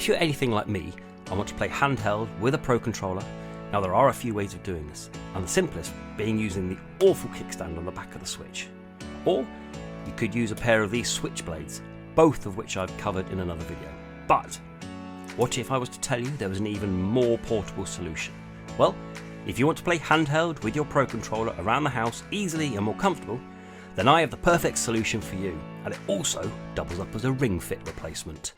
if you're anything like me and want to play handheld with a Pro Controller, now there are a few ways of doing this, and the simplest being using the awful kickstand on the back of the Switch. Or you could use a pair of these switchblades, both of which I've covered in another video. But what if I was to tell you there was an even more portable solution? Well, if you want to play handheld with your Pro Controller around the house easily and more comfortable, then I have the perfect solution for you, and it also doubles up as a Ring Fit replacement.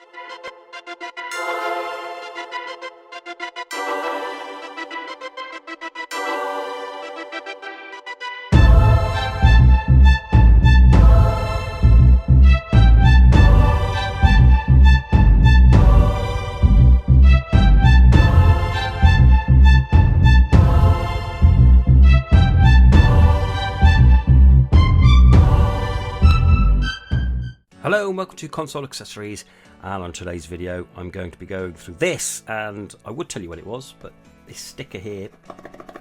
Hello and welcome to Console Accessories, and on today's video I'm going to be going through this, and I would tell you what it was, but this sticker here,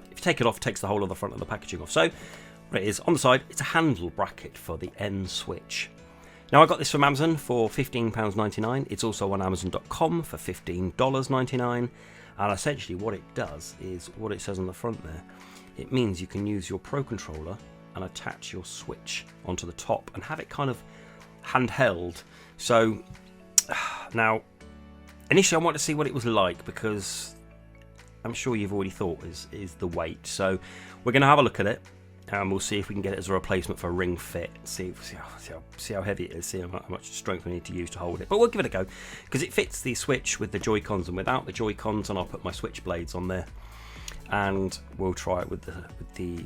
if you take it off, it takes the whole of the front of the packaging off. So what it is, on the side, it's a handle bracket for the N Switch. Now I got this from Amazon for £15.99, it's also on Amazon.com for $15.99, and essentially what it does is what it says on the front there. It means you can use your Pro Controller and attach your Switch onto the top and have it kind of handheld. So now initially I want to see what it was like, because I'm sure you've already thought is the weight. So we're going to have a look at it and we'll see if we can get it as a replacement for a Ring Fit. See how heavy it is, see how much strength we need to use to hold it. But we'll give it a go, because it fits the Switch with the Joy-Cons and without the Joy-Cons, and I'll put my Switch blades on there and we'll try it with the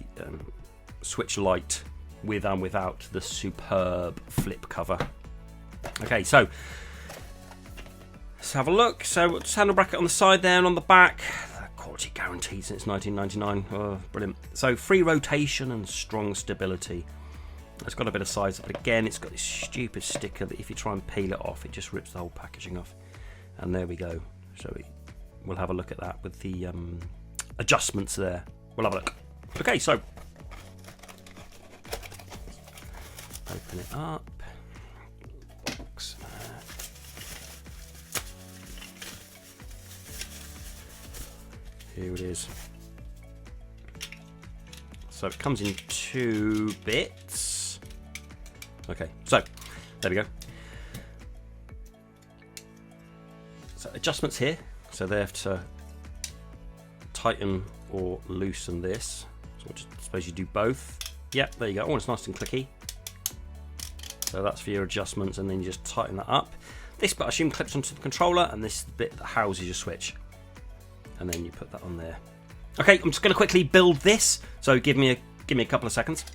Switch Lite, with and without the superb flip cover. Okay, so let's have a look. So it's handle bracket on the side there, and on the back, quality guaranteed since 1999. Oh, brilliant. So free rotation and strong stability. It's got a bit of size, but again it's got this stupid sticker that if you try and peel it off, it just rips the whole packaging off. And there we go. So we'll have a look at that with the adjustments there. We'll have a look. Okay, so open it up. Box. Here it is. So it comes in 2 bits. Okay, so there we go. So adjustments here. So they have to tighten or loosen this. So I suppose you do both. Yep, there you go. Oh, it's nice and clicky. So that's for your adjustments, and then you just tighten that up. This bit I assume clips onto the controller, and this bit that houses your Switch, and then you put that on there. Okay, I'm just going to quickly build this, so give me a couple of seconds.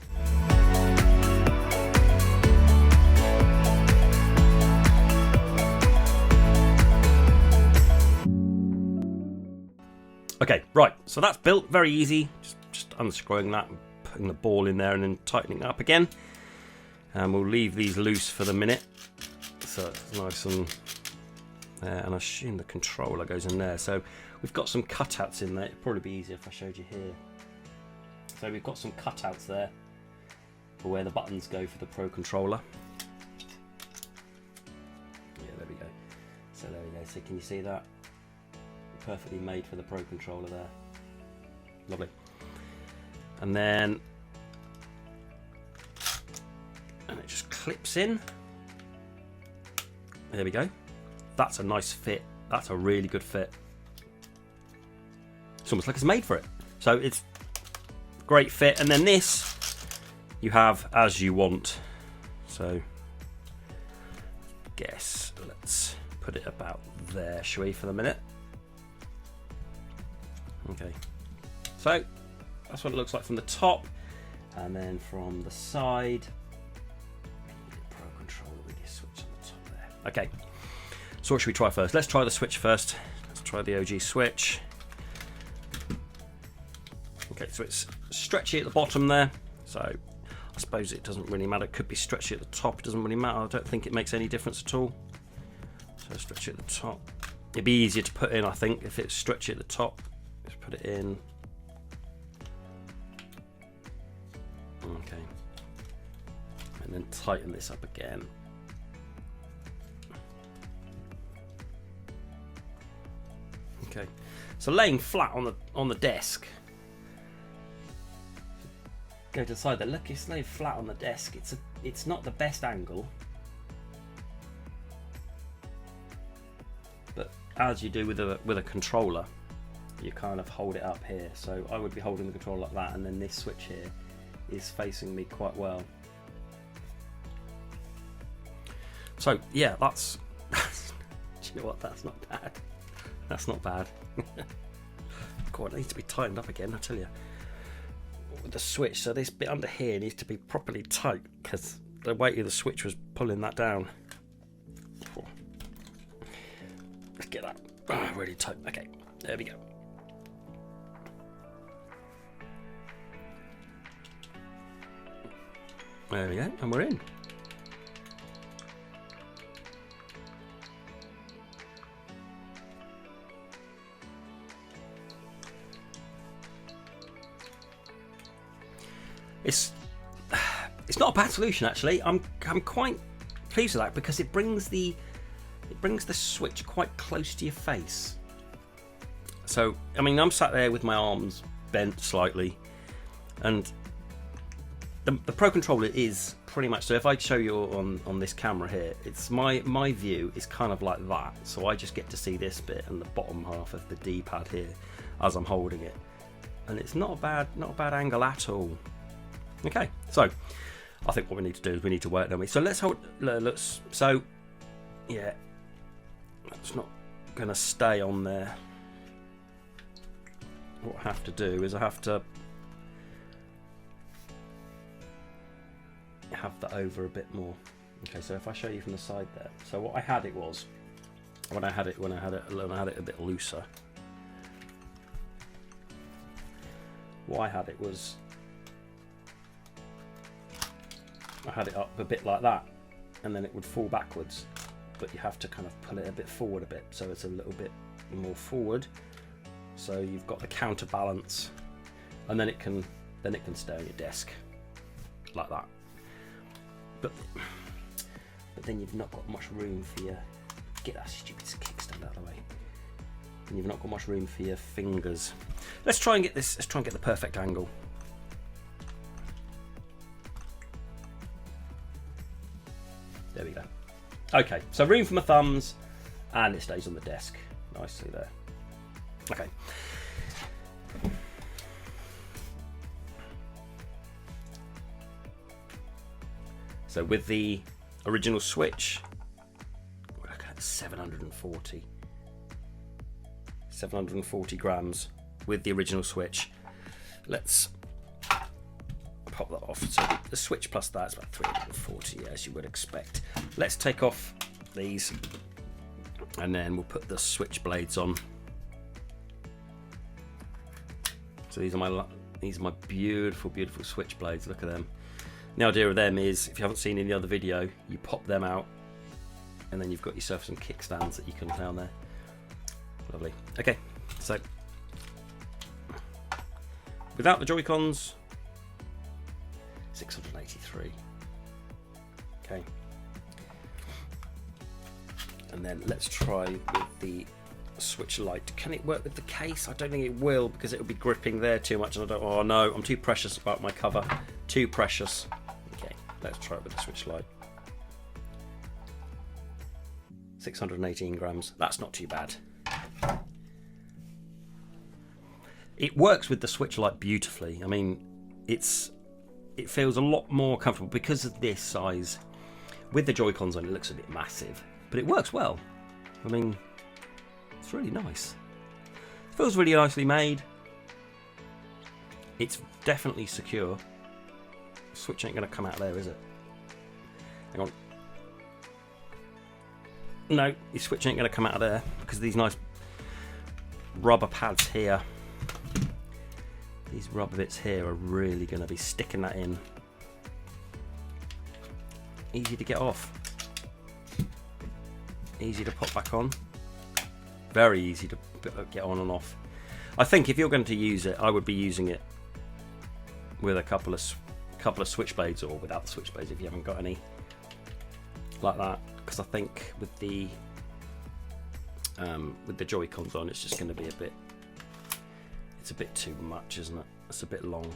Okay, right, so that's built, very easy. Just unscrewing that and putting the ball in there and then tightening it up again. And we'll leave these loose for the minute, so it's nice and I assume the controller goes in there. So we've got some cutouts in there. It'd probably be easier if I showed you here. So we've got some cutouts there for where the buttons go for the Pro Controller. Yeah, there we go. So there we go. So can you see that? Perfectly made for the Pro Controller there. Lovely. And then it just clips in. There we go. That's a nice fit. That's a really good fit. It's almost like it's made for it. So it's great fit. And then this you have as you want. So guess let's put it about there, shall we, for the minute? Okay. So that's what it looks like from the top, and then from the side. Okay, so what should we try first? Let's try the Switch first. Let's try the OG Switch. Okay, so it's stretchy at the bottom there, so I suppose it doesn't really matter. It could be stretchy at the top, it doesn't really matter. I don't think it makes any difference at all. So stretchy at the top. It'd be easier to put in, I think, if it's stretchy at the top. Just put it in. Okay. And then tighten this up again. Okay, so laying flat on the desk. Go to the side there. Look, it's laid flat on the desk. It's not the best angle, but as you do with a controller, you kind of hold it up here. So I would be holding the controller like that, and then this switch here is facing me quite well. So yeah, that's do you know what? That's not bad. That's not bad. God, it needs to be tightened up again, I tell you. With the switch, so this bit under here needs to be properly tight because the weight of the switch was pulling that down. Let's get that really tight. Okay, there we go. There we go, and we're in. It's not a bad solution actually. I'm quite pleased with that because it brings the switch quite close to your face. So I mean, I'm sat there with my arms bent slightly, and the Pro Controller is pretty much, so if I show you on this camera here, it's my view is kind of like that. So I just get to see this bit and the bottom half of the D-pad here as I'm holding it, and it's not a bad angle at all. Okay, so I think what we need to do is we need to work, don't we? So let's so yeah, that's not gonna stay on there. What I have to do is I have to have that over a bit more. Okay, so if I show you from the side there, so what I had it was when I had it a bit looser. What I had it was I had it up a bit like that, and then it would fall backwards, but you have to kind of pull it a bit forward a bit, so it's a little bit more forward, so you've got the counterbalance, and then it can stay on your desk like that. But then you've not got much room for your, get that stupid kickstand out of the way, and you've not got much room for your fingers. Let's try and get the perfect angle. There we go. Okay, so room for my thumbs, and it stays on the desk nicely there. Okay. So with the original switch, we're looking at 740 grams with the original switch. Let's pop that off. So the switch plus that is about 340, as you would expect. Let's take off these, and then we'll put the switch blades on. So these are my beautiful switch blades. Look at them. The idea of them is, if you haven't seen any other video, you pop them out, and then you've got yourself some kickstands that you can play on there. Lovely. Okay, so without the Joy-Cons, 683. Okay, and then let's try with the Switch Lite. Can it work with the case? I don't think it will, because it will be gripping there too much, and I don't. Oh no, I'm too precious about my cover. Too precious. Okay, let's try it with the Switch Lite. 618 grams. That's not too bad. It works with the Switch Lite beautifully. I mean, it feels a lot more comfortable because of this size. With the Joy-Cons on, it looks a bit massive, but it works well. I mean, it's really nice. It feels really nicely made. It's definitely secure. The switch ain't going to come out there, is it? Hang on. No, your switch ain't going to come out of there because of these nice rubber pads here. These rubber bits here are really going to be sticking that in. Easy to get off. Easy to pop back on. Very easy to get on and off. I think if you're going to use it, I would be using it with a couple of switchblades, or without the switchblades if you haven't got any like that. Because I think with the with the Joy-Cons on, it's just going to be it's a bit too much, isn't it? It's a bit long.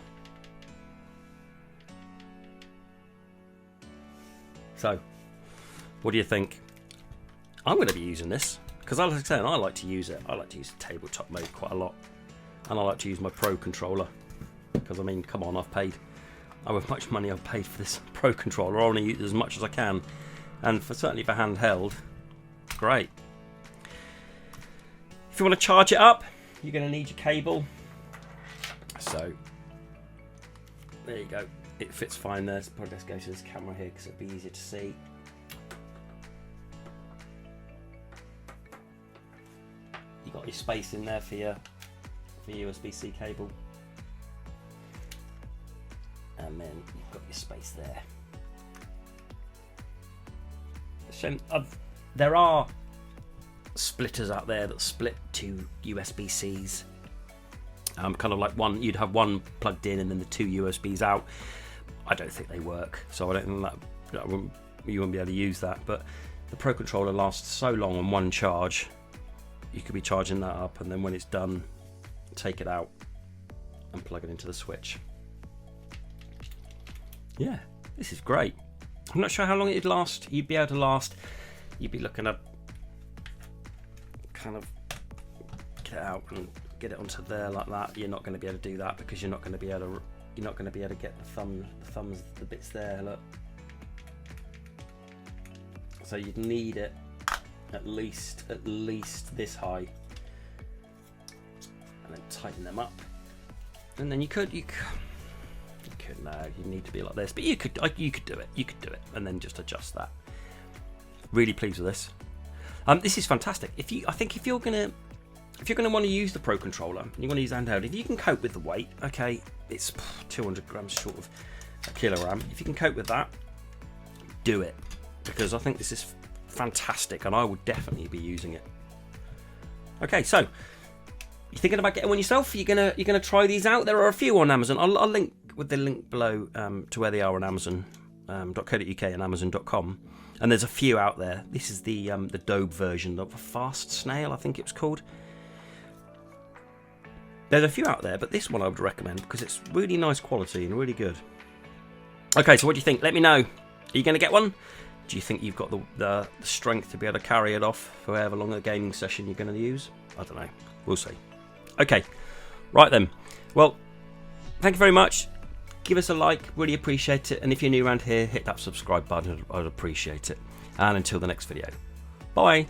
So, what do you think? I'm going to be using this because, as I was saying, I like to use it. I like to use tabletop mode quite a lot, and I like to use my Pro controller because, I mean, come on, how much money I've paid for this Pro controller. I want to use as much as I can, and certainly for handheld, great. If you want to charge it up, you're going to need your cable. So there you go. It fits fine there. So probably let's go to this camera here because it'll be easier to see. You got your space in there for your USB-C cable, and then you've got your space there. So there are splitters out there that split to USB-Cs. Kind of like one, you'd have one plugged in and then the two USBs out. I don't think they work, so I don't think you wouldn't be able to use that. But the Pro controller lasts so long on one charge, you could be charging that up, and then when it's done, take it out and plug it into the switch. Yeah, this is great. I'm not sure how long it'd last. You'd be able to last. You'd be looking at kind of get it out and get it onto there like that. You're not going to be able to do that because you're not going to be able to get the thumbs, the bits there. Look. So you'd need it at least this high, and then tighten them up. And then you could no, you need to be like this, but you could do it. You could do it, and then just adjust that. Really pleased with this. This is fantastic. I think if you're gonna want to use the Pro controller, and you want to use handheld, if you can cope with the weight, okay, it's 200 grams short of a kilogram. If you can cope with that, do it, because I think this is fantastic, and I would definitely be using it. Okay, so you're thinking about getting one yourself? You're gonna try these out? There are a few on Amazon. I'll link with the link below to where they are on Amazon, .co.uk and Amazon.com. And there's a few out there. This is the Dobe version of a Fast Snail, I think it was called. There's a few out there, but this one I would recommend because it's really nice quality and really good. Okay, so what do you think? Let me know. Are you going to get one? Do you think you've got the strength to be able to carry it off for however long a gaming session you're going to use? I don't know. We'll see. Okay, right then. Well, thank you very much. Give us a like, really appreciate it. And if you're new around here, hit that subscribe button, I'd appreciate it. And until the next video, bye.